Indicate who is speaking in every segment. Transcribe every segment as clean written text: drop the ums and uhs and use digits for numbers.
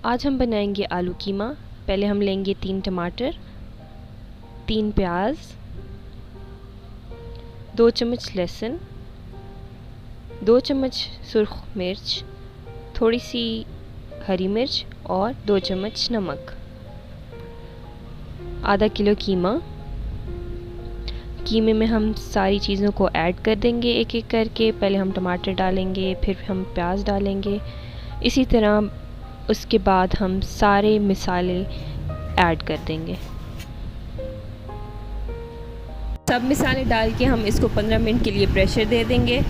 Speaker 1: आज हम बनाएंगे आलू कीमा। पहले हम लेंगे 3 टमाटर, 3 प्याज, 2 चम्मच लहसुन, 2 चम्मच सुर्ख मिर्च, थोड़ी सी हरी मिर्च और 2 चम्मच नमक, आधा किलो कीमा। कीमे में हम सारी चीज़ों को ऐड कर देंगे एक एक करके। पहले हम टमाटर डालेंगे, फिर हम प्याज डालेंगे, इसी तरह उसके बाद हम सारे मसाले ऐड कर देंगे। सब मसाले डाल के हम इसको 15 मिनट के लिए प्रेशर दे देंगे।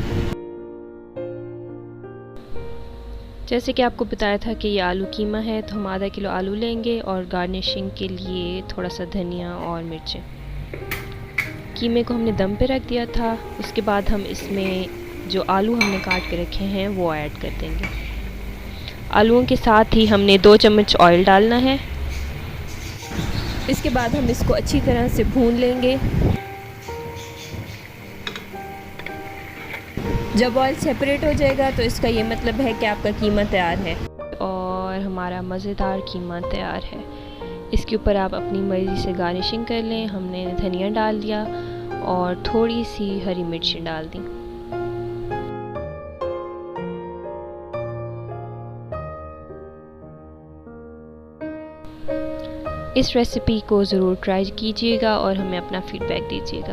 Speaker 1: जैसे कि आपको बताया था कि ये आलू कीमा है, तो हम आधा किलो आलू लेंगे और गार्निशिंग के लिए थोड़ा सा धनिया और मिर्चें। कीमे को हमने दम पे रख दिया था। उसके बाद हम इसमें जो आलू हमने काट के रखे हैं वो ऐड कर देंगे। आलूओं के साथ ही हमने 2 चम्मच ऑयल डालना है। इसके बाद हम इसको अच्छी तरह से भून लेंगे। जब ऑयल सेपरेट हो जाएगा तो इसका ये मतलब है कि आपका कीमा तैयार है और हमारा मज़ेदार कीमा तैयार है। इसके ऊपर आप अपनी मर्ज़ी से गार्निशिंग कर लें। हमने धनिया डाल दिया और थोड़ी सी हरी मिर्ची डाल दी। इस रेसिपी को ज़रूर ट्राई कीजिएगा और हमें अपना फ़ीडबैक दीजिएगा।